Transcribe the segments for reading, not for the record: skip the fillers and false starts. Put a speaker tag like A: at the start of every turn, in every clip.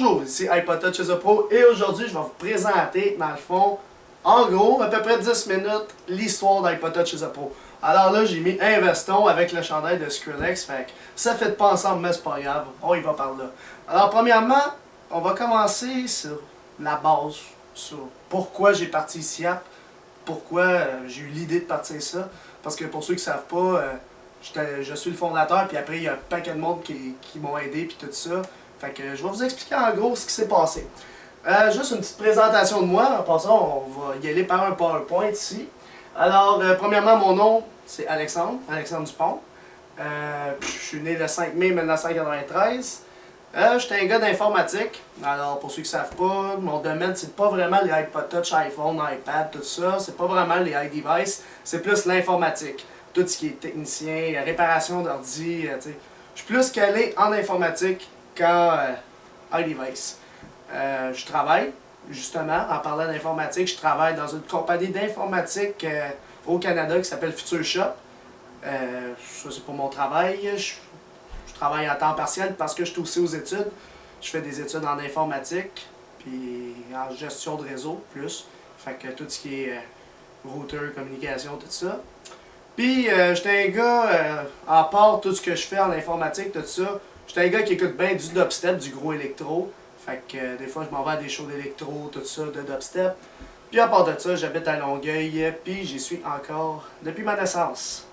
A: Bonjour, ici iPod Touch Pro et aujourd'hui je vais vous présenter dans le fond, en gros, à peu près 10 minutes, l'histoire d'iPod Touch Pro. Alors là j'ai mis un veston avec le chandail de Skrillex, fait que ça fait pas ensemble mais c'est pas grave, on y va par là. Alors premièrement, on va commencer sur la base, sur pourquoi j'ai parti SIAP, pourquoi j'ai eu l'idée de partir ça. Parce que pour ceux qui ne savent pas, je suis le fondateur, puis après il y a un paquet de monde qui m'ont aidé, puis tout ça. Fait que je vais vous expliquer en gros ce qui s'est passé. Juste une petite présentation de moi. En passant, on va y aller par un PowerPoint ici. Alors, premièrement, mon nom, c'est Alexandre Dupont. Je suis né le 5 mai 1993. J'étais un gars d'informatique. Alors, pour ceux qui ne savent pas, mon domaine, c'est pas vraiment les iPod Touch, iPhone, iPad, tout ça. C'est pas vraiment les iDevice. C'est plus l'informatique. Tout ce qui est technicien, réparation d'ordi. Je suis plus calé en informatique qu'en iDevice. Je travaille, justement, en parlant d'informatique, je travaille dans une compagnie d'informatique au Canada qui s'appelle Future Shop. Ça, c'est pour mon travail. Je travaille en temps partiel parce que je suis aussi aux études. Je fais des études en informatique, puis en gestion de réseau, plus. Fait que tout ce qui est routeur, communication, tout ça. Puis, j'étais un gars, à part tout ce que je fais en informatique, tout ça, j'étais un gars qui écoute bien du dubstep, du gros électro. Fait que des fois, je m'en vais à des shows d'électro, tout ça, de dubstep. Puis, à part de ça, j'habite à Longueuil, puis j'y suis encore depuis ma naissance.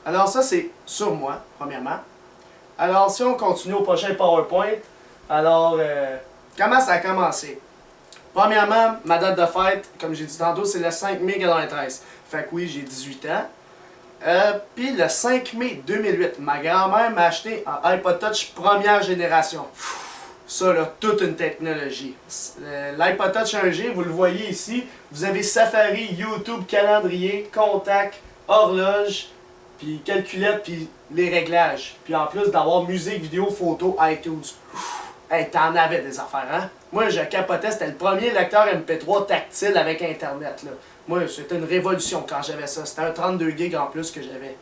A: Alors, ça, c'est sur moi, premièrement. Alors, si on continue au prochain PowerPoint, alors, comment ça a commencé? Premièrement, ma date de fête, comme j'ai dit tantôt, c'est le 5 mai 1993. Fait que oui, j'ai 18 ans. Puis le 5 mai 2008, ma grand-mère m'a acheté un iPod Touch première génération. Ça, là, toute une technologie. L'iPod Touch 1G, vous le voyez ici, vous avez Safari, YouTube, calendrier, contact, horloge, puis calculette, puis les réglages. Puis en plus d'avoir musique, vidéo, photo, iTunes. Hey, t'en avais des affaires, hein? Moi, je capotais, c'était le premier lecteur MP3 tactile avec Internet, là. Moi, c'était une révolution quand j'avais ça. C'était un 32 gigs en plus que j'avais.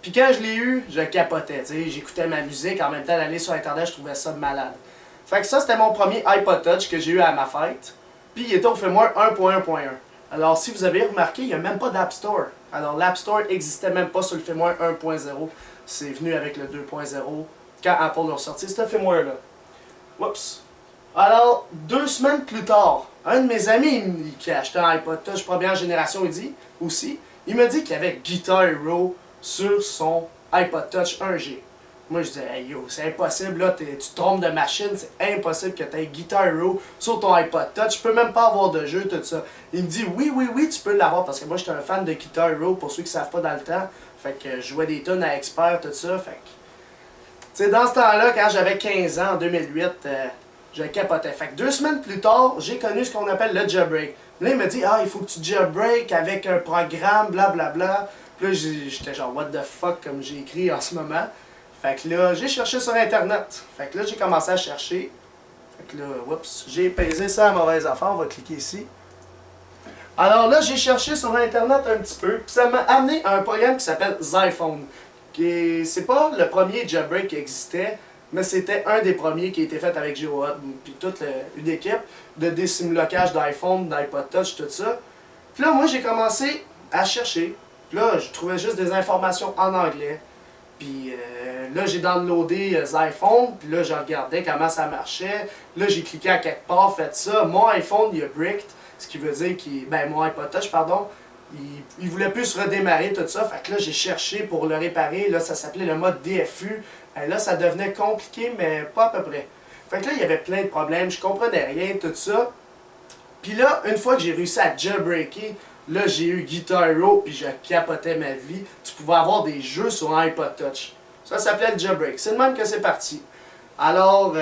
A: Puis quand je l'ai eu, je capotais, tu sais. J'écoutais ma musique, en même temps d'aller sur Internet, je trouvais ça malade. Fait que ça, c'était mon premier iPod Touch que j'ai eu à ma fête. Puis il était au firmware 1.1.1. Alors, si vous avez remarqué, il n'y a même pas d'App Store. Alors, l'App Store n'existait même pas sur le firmware 1.0. C'est venu avec le 2.0 quand Apple l'a sorti, ce firmware-là. Oups. Alors, 2 semaines plus tard, un de mes amis qui a acheté un iPod Touch première génération, il m'a dit qu'il y avait Guitar Hero sur son iPod Touch 1G. Moi, je disais, hey yo, c'est impossible, là, tu te trompes de machine, c'est impossible que tu aies Guitar Hero sur ton iPod Touch, tu peux même pas avoir de jeu, tout ça. Il me dit, oui, tu peux l'avoir, parce que moi, j'étais un fan de Guitar Hero, pour ceux qui savent pas dans le temps. Fait que je jouais des tunes à expert, tout ça, fait que... Tu sais, dans ce temps-là, quand j'avais 15 ans, en 2008, je capotais. Fait que 2 semaines plus tard, j'ai connu ce qu'on appelle le jailbreak. Là, il me dit, il faut que tu jailbreak avec un programme, blablabla. Puis là, j'étais genre, what the fuck, comme j'ai écrit en ce moment. Fait que là, j'ai cherché sur Internet. Fait que là, j'ai commencé à chercher. Fait que là, oups, j'ai pesé ça à mauvaise affaire. On va cliquer ici. Alors là, j'ai cherché sur Internet un petit peu. Puis ça m'a amené à un programme qui s'appelle Zyphone. C'est pas le premier jailbreak qui existait, mais c'était un des premiers qui a été fait avec GeoHot, puis toute une équipe de désimulocage d'iPhone, d'iPod Touch, tout ça. Puis là, moi, j'ai commencé à chercher. Puis là, je trouvais juste des informations en anglais. Puis là, j'ai downloadé Zyphone, puis là, je regardais comment ça marchait. Là, j'ai cliqué à quelque part, fait ça. Mon iPhone, il a bricked, ce qui veut dire mon iPod Touch, pardon. Il voulait plus se redémarrer, tout ça. Fait que là, j'ai cherché pour le réparer. Là, ça s'appelait le mode DFU. Et là, ça devenait compliqué, mais pas à peu près. Fait que là, il y avait plein de problèmes. Je comprenais rien, tout ça. Puis là, une fois que j'ai réussi à jailbreaker, là, j'ai eu Guitar Hero, puis je capotais ma vie. Tu pouvais avoir des jeux sur un iPod Touch. Ça s'appelait le jailbreak. C'est de même que c'est parti. Alors,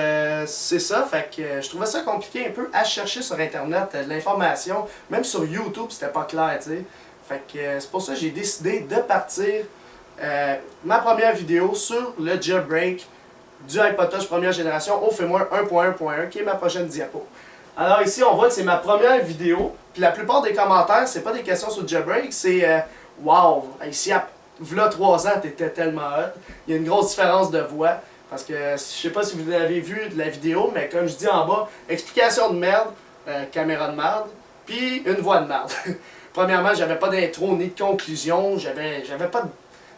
A: c'est ça, fait que je trouvais ça compliqué un peu à chercher sur Internet de l'information. Même sur YouTube, c'était pas clair, tu sais. Fait que c'est pour ça que j'ai décidé de partir ma première vidéo sur le jailbreak du iPod Touch première génération au firmware 1.1.1, qui est ma prochaine diapo. Alors ici, on voit que c'est ma première vidéo. Puis la plupart des commentaires, c'est pas des questions sur le jailbreak, c'est wow, ici, v'là 3 ans, t'étais tellement hot. Il y a une grosse différence de voix. Parce que je sais pas si vous avez vu de la vidéo, mais comme je dis en bas, explication de merde, caméra de merde, puis une voix de merde. Premièrement, j'avais pas d'intro ni de conclusion, j'avais pas de...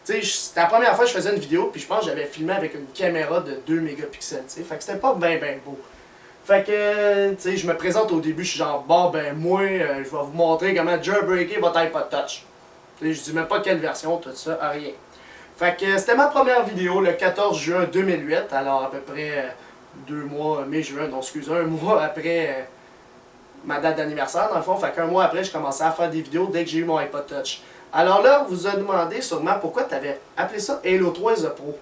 A: Tu sais, c'était la première fois que je faisais une vidéo, puis je pense que j'avais filmé avec une caméra de 2 mégapixels, tu sais. Fait que c'était pas ben beau. Fait que, tu sais, je me présente au début, je suis genre, bon, ben moi, je vais vous montrer comment jailbreaker votre iPod Touch. Tu sais, je dis même pas quelle version, tout ça, rien. Fait que c'était ma première vidéo le 14 juin 2008, alors à peu près 2 mois, mai-juin, donc excusez, un mois après ma date d'anniversaire dans le fond. Fait qu'un mois après, je commençais à faire des vidéos dès que j'ai eu mon iPod Touch. Alors là, vous vous demandez sûrement pourquoi tu avais appelé ça Halo 3 The Pro.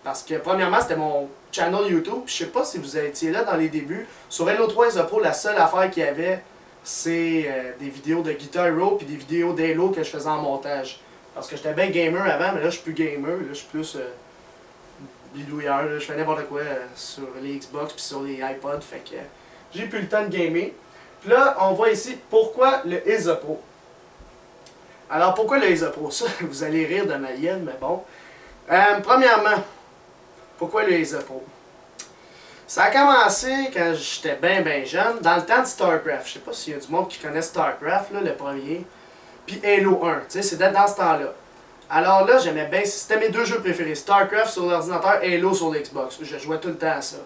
A: Parce que premièrement, c'était mon channel YouTube, je sais pas si vous étiez là dans les débuts. Sur Halo 3 The Pro, la seule affaire qu'il y avait, c'est des vidéos de Guitar Hero puis des vidéos d'Halo que je faisais en montage. Parce que j'étais bien gamer avant, mais là je suis plus gamer, là je suis plus bidouilleur, là, je fais n'importe quoi sur les Xbox puis sur les iPods, fait que j'ai plus le temps de gamer. Puis là, on voit ici pourquoi le ISA Pro. Alors pourquoi le ISA Pro? Ça, vous allez rire de ma gueule, mais bon. Premièrement, pourquoi le ISA Pro? Ça a commencé quand j'étais bien jeune, dans le temps de StarCraft. Je sais pas s'il y a du monde qui connaît StarCraft, là, le premier. Puis Halo 1, tu sais, c'était dans ce temps-là. Alors là, j'aimais bien, c'était mes deux jeux préférés, StarCraft sur l'ordinateur, Halo sur l'Xbox. Je jouais tout le temps à ça.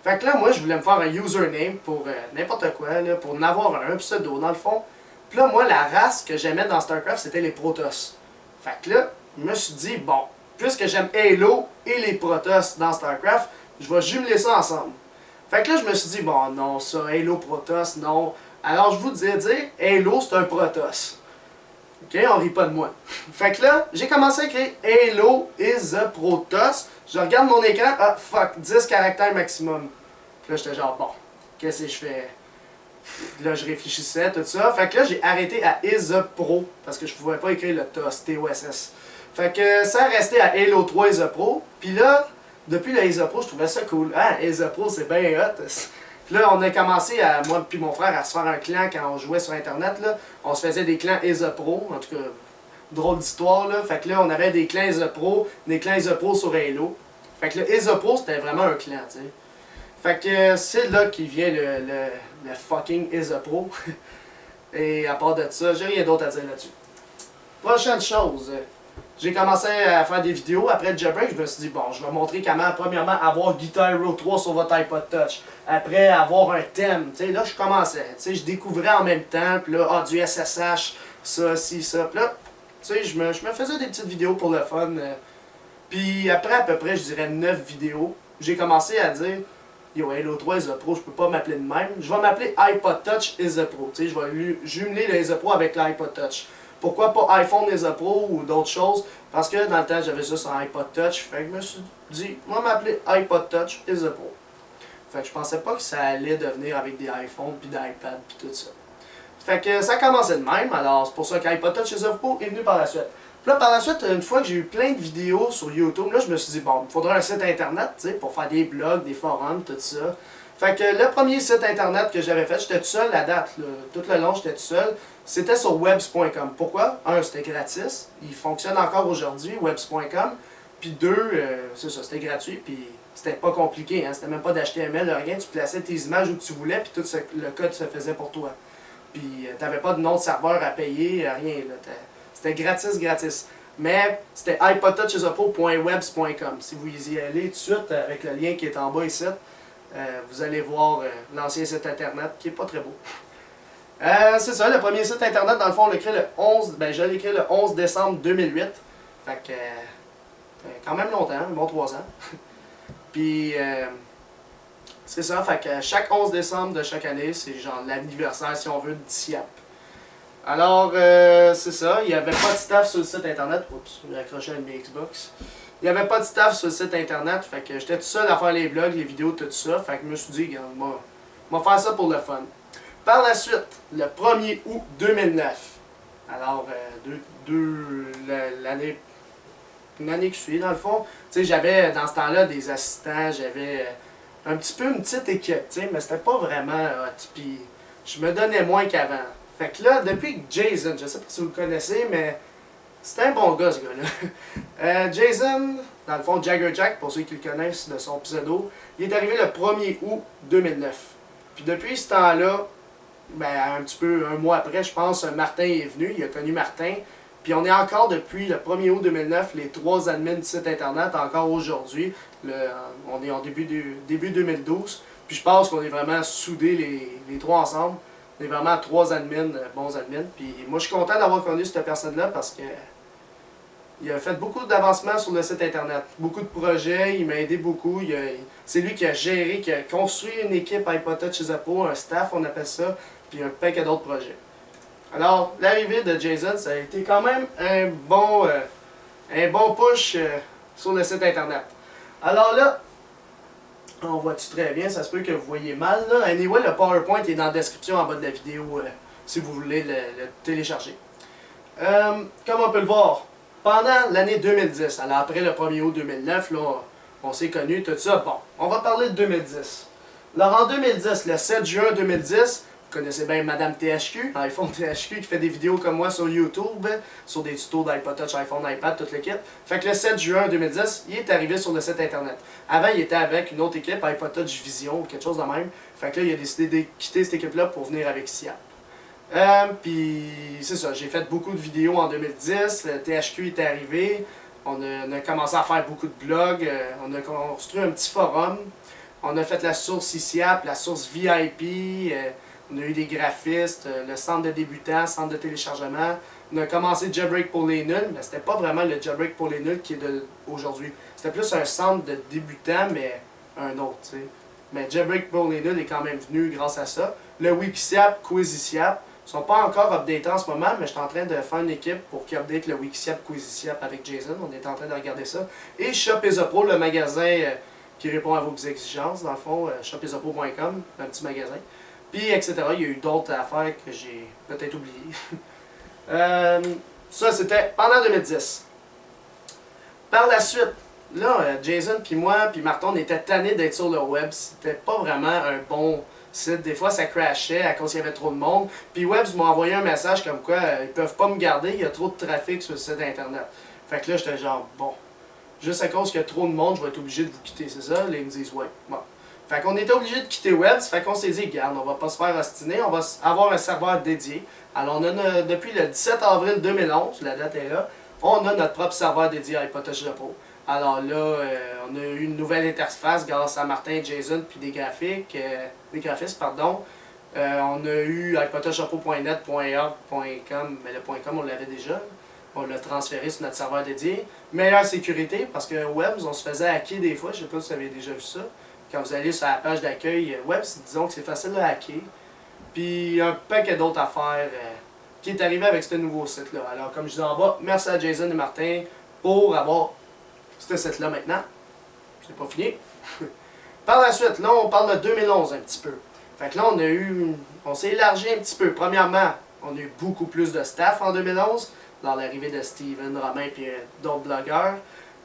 A: Fait que là, moi, je voulais me faire un username pour n'importe quoi, là, pour en avoir un pseudo, dans le fond. Puis là, moi, la race que j'aimais dans StarCraft, c'était les Protoss. Fait que là, je me suis dit, bon, puisque j'aime Halo et les Protoss dans StarCraft, je vais jumeler ça ensemble. Fait que là, je me suis dit, bon, non, ça, Halo Protoss, non. Alors, je vous dire, Halo, c'est un Protoss. Ok, on rit pas de moi. Fait que là, j'ai commencé à écrire Halo is a Protoss. Je regarde mon écran, ah fuck, 10 caractères maximum. Puis là, j'étais genre, bon, qu'est-ce que je fais? Là, je réfléchissais, tout ça. Fait que là, j'ai arrêté à is a Pro. Parce que je pouvais pas écrire le TOS, T-O-S-S. Fait que ça a resté à Halo 3 is a Pro. Puis là, depuis le is a Pro, je trouvais ça cool. Ah, is a Pro, c'est bien hot. Puis là, on a commencé, moi et mon frère, à se faire un clan quand on jouait sur Internet. Là. On se faisait des clans ISA Pro, en tout cas, drôle d'histoire. Là. Fait que là, on avait des clans ISA Pro, des clans ISA Pro sur Halo. Fait que le ISA Pro, c'était vraiment un clan, tu sais. Fait que c'est là qu'il vient le fucking ISA Pro. Et à part de ça, j'ai rien d'autre à dire là-dessus. Prochaine chose. J'ai commencé à faire des vidéos. Après le jailbreak, je me suis dit, bon, je vais montrer comment, premièrement, avoir Guitar Hero 3 sur votre iPod Touch. Après, avoir un thème. Tu sais, là, je commençais. Tu sais, je découvrais en même temps. Puis là, du SSH, ça, ci, ça. Puis là, tu sais, je me faisais des petites vidéos pour le fun. Puis après, à peu près, je dirais 9 vidéos, j'ai commencé à dire, yo, Halo 3 is a Pro, je peux pas m'appeler de même. Je vais m'appeler iPod Touch is a Pro. Tu sais, je vais jumeler le is a Pro avec l'iPod Touch. Pourquoi pas iPhone is a Pro ou d'autres choses? Parce que dans le temps, j'avais ça sur iPod Touch. Fait que je me suis dit, on va m'appeler iPod Touch is a Pro. Fait que je pensais pas que ça allait devenir avec des iPhones, puis d'iPad, puis tout ça. Fait que ça commençait de même. Alors, c'est pour ça qu'iPod Touch is a Pro est venu par la suite. Puis là, par la suite, une fois que j'ai eu plein de vidéos sur YouTube, là, je me suis dit, bon, il faudrait un site internet, tu sais, pour faire des blogs, des forums, tout ça. Fait que le premier site internet que j'avais fait, j'étais tout seul la date, là. Tout le long, j'étais tout seul. C'était sur webs.com. Pourquoi? Un, c'était gratis. Il fonctionne encore aujourd'hui, webs.com. Puis deux, c'est ça, c'était gratuit. Puis c'était pas compliqué, hein. C'était même pas d'HTML, rien. Tu plaçais tes images où tu voulais, puis tout le code se faisait pour toi. Puis t'avais pas de nom de serveur à payer, rien. C'était gratis. Mais c'était iPodTouchIsAPro.webs.com. Si vous y allez tout de suite avec le lien qui est en bas ici, vous allez voir l'ancien site internet qui est pas très beau. C'est ça, le premier site internet, dans le fond, on l'a créé le 11, je l'ai créé le 11 décembre 2008. Fait que, quand même longtemps, bon 3 ans. Puis, c'est ça, fait que chaque 11 décembre de chaque année, c'est genre l'anniversaire, si on veut, du SIAP. Alors, c'est ça, il n'y avait pas de staff sur le site internet. Oups, j'ai accroché à mes Xbox. Il n'y avait pas de staff sur le site internet, fait que j'étais tout seul à faire les blogs, les vidéos, tout ça. Fait que je me suis dit, regarde, moi, on va faire ça pour le fun. Par la suite, le 1er août 2009, alors l'année qui suit, dans le fond, tu sais, j'avais dans ce temps-là des assistants, j'avais un petit peu une petite équipe, tu sais, mais c'était pas vraiment hot, puis je me donnais moins qu'avant. Fait que là, depuis que Jason, je sais pas si vous le connaissez, mais C'était un bon gars, ce gars-là. Jason, dans le fond, Jagger Jack, pour ceux qui le connaissent de son pseudo, il est arrivé le 1er août 2009. Puis depuis ce temps-là, ben, un petit peu, un mois après, je pense, Martin est venu, il a connu Martin. Puis on est encore depuis le 1er août 2009, les 3 admins du site internet, encore aujourd'hui. On est en début 2012. Puis je pense qu'on est vraiment soudés les 3 ensemble. On est vraiment 3 admins, bons admins. Puis moi je suis content d'avoir connu cette personne-là parce que il a fait beaucoup d'avancements sur le site internet. Beaucoup de projets, il m'a aidé beaucoup. C'est lui qui a géré, qui a construit une équipe iPod chez Apple, un staff on appelle ça, puis un paquet d'autres projets. Alors, l'arrivée de Jason, ça a été quand même un bon push sur le site internet. Alors là, on voit-tu très bien, ça se peut que vous voyez mal. Là. Anyway, le PowerPoint est dans la description en bas de la vidéo si vous voulez le télécharger. Comme on peut le voir, pendant l'année 2010, alors après le 1er août 2009, là, on s'est connus, tout ça. Bon, on va parler de 2010. Alors en 2010, le 7 juin 2010, vous connaissez bien Madame THQ, iPhone THQ, qui fait des vidéos comme moi sur YouTube, sur des tutos d'iPod Touch, iPhone, iPad, toute l'équipe. Fait que le 7 juin 2010, il est arrivé sur le site internet. Avant, il était avec une autre équipe, iPod Touch Vision, ou quelque chose de même. Fait que là, il a décidé de quitter cette équipe-là pour venir avec SIAP. Puis c'est ça, j'ai fait beaucoup de vidéos en 2010, le THQ est arrivé, on a commencé à faire beaucoup de blogs, on a construit un petit forum, on a fait la source ICIAP, la source VIP, on a eu des graphistes, le centre de débutants, centre de téléchargement, on a commencé Jailbreak pour les nuls, mais c'était pas vraiment le Jailbreak pour les nuls qui est aujourd'hui, c'était plus un centre de débutants, mais un autre, tu sais. Mais Jailbreak pour les nuls est quand même venu grâce à ça. Le Wikisiap, Quizisiap, ils sont pas encore updatés en ce moment, mais je suis en train de faire une équipe pour qui update le Wikisiap, Quizisiap avec Jason. On est en train de regarder ça. Et Shop Esopo, le magasin qui répond à vos exigences, dans le fond, shopesopo.com, un petit magasin. Puis, etc. Il y a eu d'autres affaires que j'ai peut-être oubliées. Ça, c'était pendant 2010. Par la suite, là, Jason, puis moi, puis Martin, on était tannés d'être sur le web. C'était pas vraiment un bon site. Des fois, ça crashait à cause qu'il y avait trop de monde. Puis Webs m'a envoyé un message comme quoi ils peuvent pas me garder, il y a trop de trafic sur le site internet. Fait que là, j'étais genre, bon, juste à cause qu'il y a trop de monde, je vais être obligé de vous quitter, c'est ça? Là, ils me disent, ouais. Bon. Fait qu'on était obligé de quitter Webs, fait qu'on s'est dit, regarde, on va pas se faire ostiner, on va avoir un serveur dédié. Alors, on a depuis le 17 avril 2011, la date est là, on a notre propre serveur dédié à iPod Touch Repo. Alors là, on a eu une nouvelle interface grâce à Martin, Jason, puis des graphistes, pardon. On a eu iPodTouchRepo.net, .org, .com, mais le .com on l'avait déjà. On l'a transféré sur notre serveur dédié. Meilleure sécurité, parce que Webs, on se faisait hacker des fois, je sais pas si vous avez déjà vu ça. Quand vous allez sur la page d'accueil, Webs, disons que c'est facile de hacker. Puis un paquet d'autres affaires qui est arrivé avec ce nouveau site-là. Alors comme je disais en bas, merci à Jason et Martin pour avoir ce site-là maintenant. C'est pas fini. Par la suite, là, on parle de 2011 un petit peu. Fait que là, on s'est élargi un petit peu. Premièrement, on a eu beaucoup plus de staff en 2011, dans l'arrivée de Steven, Romain et d'autres blogueurs.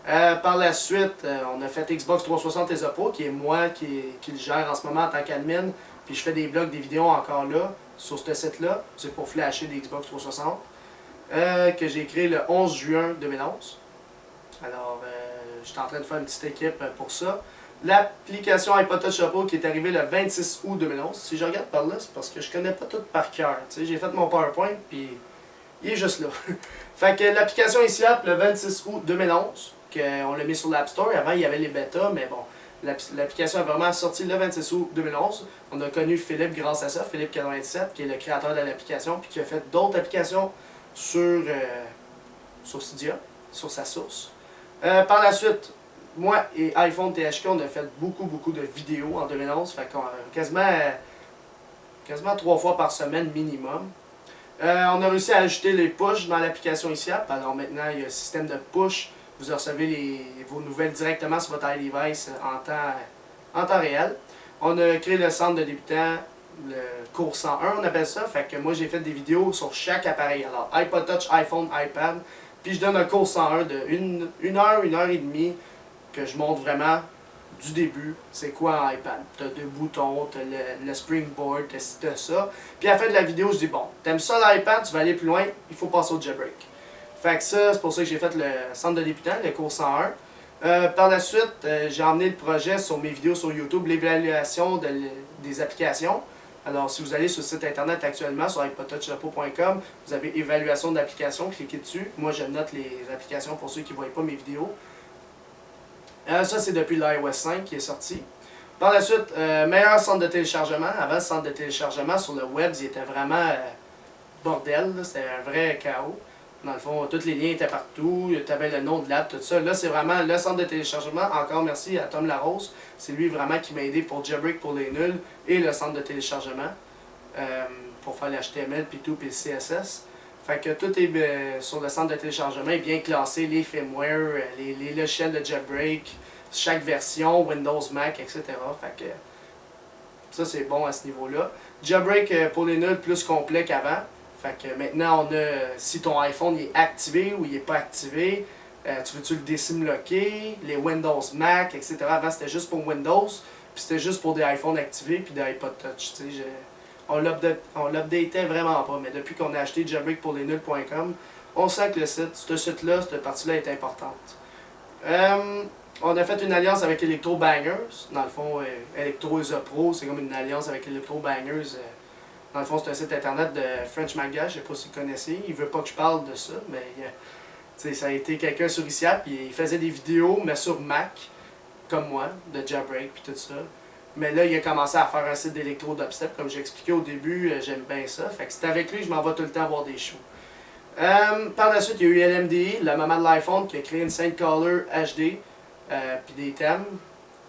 A: Par la suite, on a fait Xbox 360 et Oppo, qui est moi qui le gère en ce moment en tant qu'admin. Puis je fais des blogs, des vidéos encore là, sur ce site-là. C'est pour flasher des Xbox 360. Que j'ai créé le 11 juin 2011. Alors, je suis en train de faire une petite équipe pour ça. L'application iPod Touch Repo qui est arrivée le 26 août 2011. Si je regarde par là, c'est parce que je connais pas tout par cœur. J'ai fait mon PowerPoint, puis il est juste là. Fait que l'application ici, le 26 août 2011, on l'a mis sur l'App Store. Avant, il y avait les bêtas, mais bon, l'application est vraiment sortie le 26 août 2011. On a connu Philippe grâce à ça, Philippe97, qui est le créateur de l'application, puis qui a fait d'autres applications sur Cydia, sur sa source. Par la suite, moi et iPhone THQ, on a fait beaucoup de vidéos en 2011, fait qu'on quasiment 3 fois par semaine minimum. On a réussi à ajouter les push dans l'application ici. Alors maintenant, il y a un système de push. Vous recevez vos nouvelles directement sur votre iDevice en temps réel. On a créé le centre de débutants, le cours 101, on appelle ça. Fait que moi, j'ai fait des vidéos sur chaque appareil. Alors, iPod Touch, iPhone, iPad. Puis je donne un cours 101 de 1 heure, 1 heure et demie, que je montre vraiment du début, c'est quoi un iPad. Tu as 2 boutons, tu as le springboard, tu as ça. Puis à la fin de la vidéo, je dis, bon, t'aimes ça l'iPad, tu vas aller plus loin, il faut passer au jailbreak. Fait que ça, c'est pour ça que j'ai fait le centre de débutant, le cours 101. Par la suite, j'ai emmené le projet sur mes vidéos sur YouTube, l'évaluation des applications. Alors, si vous allez sur le site internet actuellement, sur iPodTouchRepos.com, vous avez évaluation d'applications, cliquez dessus. Moi, je note les applications pour ceux qui ne voient pas mes vidéos. Ça, c'est depuis l'iOS 5 qui est sorti. Par la suite, meilleur centre de téléchargement. Avant, le centre de téléchargement sur le web, il était vraiment bordel. C'était un vrai chaos. Dans le fond, tous les liens étaient partout. Tu avais le nom de l'app, tout ça. Là, c'est vraiment le centre de téléchargement. Encore merci à Tom Larose. C'est lui vraiment qui m'a aidé pour Jailbreak pour les nuls et le centre de téléchargement pour faire l'HTML, puis tout, puis le CSS. Fait que tout est sur le centre de téléchargement, est bien classé, les firmware, les logiciels de Jailbreak, chaque version, Windows, Mac, etc. Fait que ça, c'est bon à ce niveau-là. Jailbreak pour les nuls plus complet qu'avant. Fait que maintenant, on a, si ton iPhone est activé ou il n'est pas activé, tu veux-tu le désimloquer, les Windows Mac, etc. Avant, c'était juste pour Windows, puis c'était juste pour des iPhones activés, puis des iPod Touch. On l'updatait vraiment pas, mais depuis qu'on a acheté jailbreakpourlesnuls.com, on sent que ce site-là, cette partie-là est importante. On a fait une alliance avec Electro Bangers. Dans le fond, Electro is a Pro, c'est comme une alliance avec Electro Bangers. Dans le fond, c'est un site internet de French Manga, je ne sais pas si vous connaissez. Il veut pas que je parle de ça, mais ça a été quelqu'un sur ICIAP, puis il faisait des vidéos, mais sur Mac, comme moi, de Jailbreak, puis tout ça. Mais là, il a commencé à faire un site d'électro dubstep, comme j'ai expliqué au début, j'aime bien ça. Fait que c'est avec lui, je m'en vais tout le temps voir des shows. Par la suite, il y a eu LMDI, la maman de l'iPhone, qui a créé une Saintcaller HD, puis des thèmes,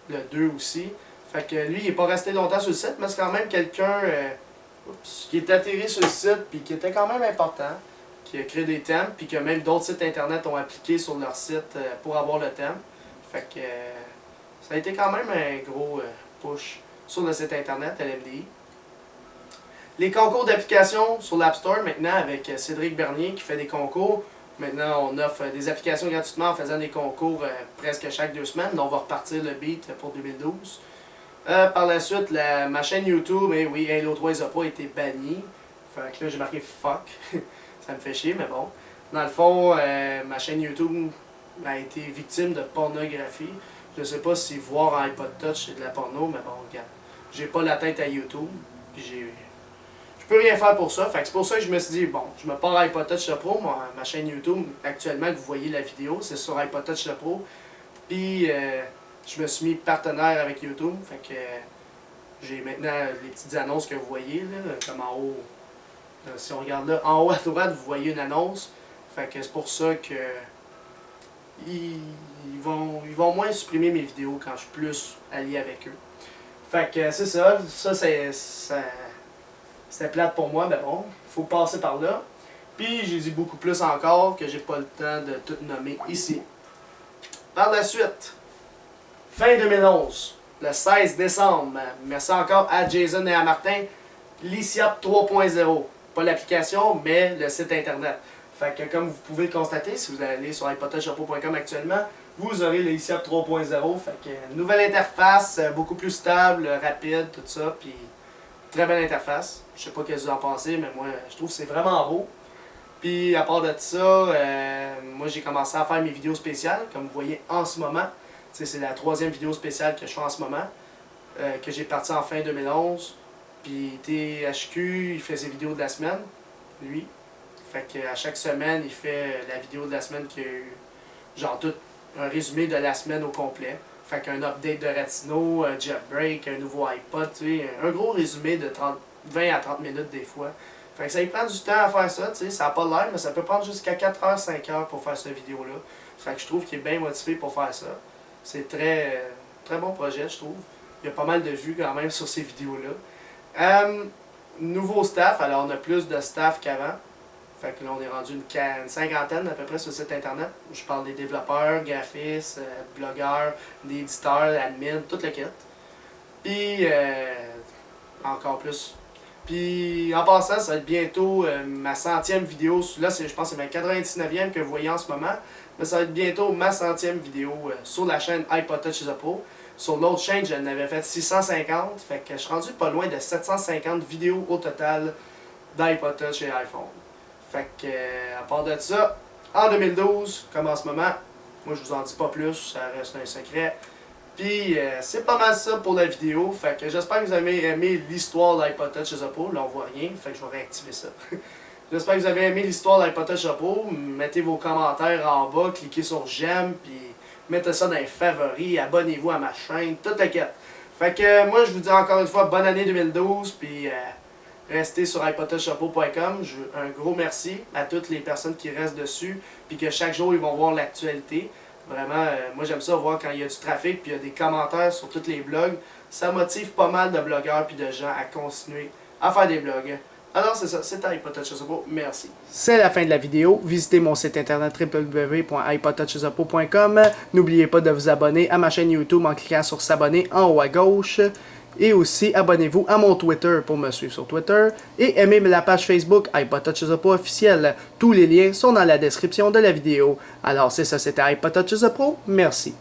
A: le 2 aussi. Fait que lui, il n'est pas resté longtemps sur le site, mais c'est quand même quelqu'un qui est atterri sur le site, puis qui était quand même important, qui a créé des thèmes, puis que même d'autres sites internet ont appliqué sur leur site pour avoir le thème. Fait que ça a été quand même un gros push sur le site internet LMDI. Les concours d'applications sur l'App Store maintenant avec Cédric Bernier qui fait des concours. Maintenant, on offre des applications gratuitement en faisant des concours presque chaque 2 semaines. On va repartir le beat pour 2012. Par la suite, ma chaîne YouTube, et oui, Halo 3 n'a pas été bannie. Fait que là, j'ai marqué fuck. Ça me fait chier, mais bon. Dans le fond, ma chaîne YouTube a été victime de pornographie. Je sais pas si voir un iPod Touch c'est de la porno, mais bon, regarde. J'ai pas la tête à YouTube. Je peux rien faire pour ça. Fait que c'est pour ça que je me suis dit, bon, je me pars à iPod Touch le Pro. Ma chaîne YouTube, actuellement, que vous voyez la vidéo, c'est sur iPod Touch le Pro. Puis, je me suis mis partenaire avec YouTube. Fait que j'ai maintenant les petites annonces que vous voyez, là, comme en haut. Si on regarde là, en haut à droite, vous voyez une annonce. Fait que c'est pour ça que ils vont moins supprimer mes vidéos quand je suis plus allié avec eux. Fait que c'est ça. C'était plate pour moi, mais bon, il faut passer par là. Puis j'ai dit beaucoup plus encore que j'ai pas le temps de tout nommer ici. Par la suite, fin 2011, le 16 décembre, merci encore à Jason et à Martin, l'ICIAP 3.0. Pas l'application, mais le site internet. Fait que comme vous pouvez le constater, si vous allez sur iPodTouchRepos.com actuellement, vous aurez le ICIAP 3.0. Fait que nouvelle interface, beaucoup plus stable, rapide, tout ça, puis très belle interface. Je sais pas ce que vous en pensez, mais moi, je trouve que c'est vraiment beau. Puis à part de ça, moi j'ai commencé à faire mes vidéos spéciales, comme vous voyez en ce moment. C'est la 3e vidéo spéciale que je fais en ce moment, que j'ai parti en fin 2011. Puis THQ, il fait ses vidéos de la semaine, lui. Fait qu'à chaque semaine, il fait la vidéo de la semaine qui a eu, genre tout, un résumé de la semaine au complet. Fait qu'un update de Ratino, un Jailbreak, un nouveau iPod, tu sais, un gros résumé de 20 à 30 minutes des fois. Fait que ça lui prend du temps à faire ça, tu sais, ça n'a pas l'air, mais ça peut prendre jusqu'à 4 heures, 5 heures pour faire cette vidéo-là. Fait que je trouve qu'il est bien motivé pour faire ça. C'est très bon projet, je trouve. Il y a pas mal de vues quand même sur ces vidéos-là. Nouveau staff, alors on a plus de staff qu'avant. Fait que là on est rendu une cinquantaine à peu près sur le site internet. Je parle des développeurs, graphistes, blogueurs, des éditeurs, admins, tout le kit. Puis encore plus. Puis en passant, ça va être bientôt ma 100e vidéo. Là, je pense que c'est ma 99e que vous voyez en ce moment. Mais ça va être bientôt ma 100e vidéo sur la chaîne iPod Touch is a Pro. Sur l'autre chaîne, j'en avais fait 650. Fait que je suis rendu pas loin de 750 vidéos au total d'iPod Touch et iPhone. Fait que, à part de ça, en 2012, comme en ce moment. Moi, je vous en dis pas plus, ça reste un secret. Puis, c'est pas mal ça pour la vidéo. Fait que j'espère que vous avez aimé l'histoire d'iPod Touch chez Oppo. Là, on voit rien, fait que je vais réactiver ça. J'espère que vous avez aimé l'histoire d'iPod Touch Oppo. Mettez vos commentaires en bas, cliquez sur j'aime, puis mettez ça dans les favoris, abonnez-vous à ma chaîne, toute la quête. Fait que moi, je vous dis encore une fois, bonne année 2012, puis restez sur iPodTouchOppo.com. Un gros merci à toutes les personnes qui restent dessus, puis que chaque jour, ils vont voir l'actualité. Vraiment, moi j'aime ça voir quand il y a du trafic, puis il y a des commentaires sur tous les blogs. Ça motive pas mal de blogueurs puis de gens à continuer à faire des blogs. Alors c'est ça, c'était iPod Touch Oppo, merci. C'est la fin de la vidéo. Visitez mon site internet www.ipodtouchoppo.com. N'oubliez pas de vous abonner à ma chaîne YouTube en cliquant sur s'abonner en haut à gauche. Et aussi, abonnez-vous à mon Twitter pour me suivre sur Twitter. Et aimez la page Facebook iPod Touch Oppo officielle. Tous les liens sont dans la description de la vidéo. Alors c'est ça, c'était iPod Touch Oppo. Merci.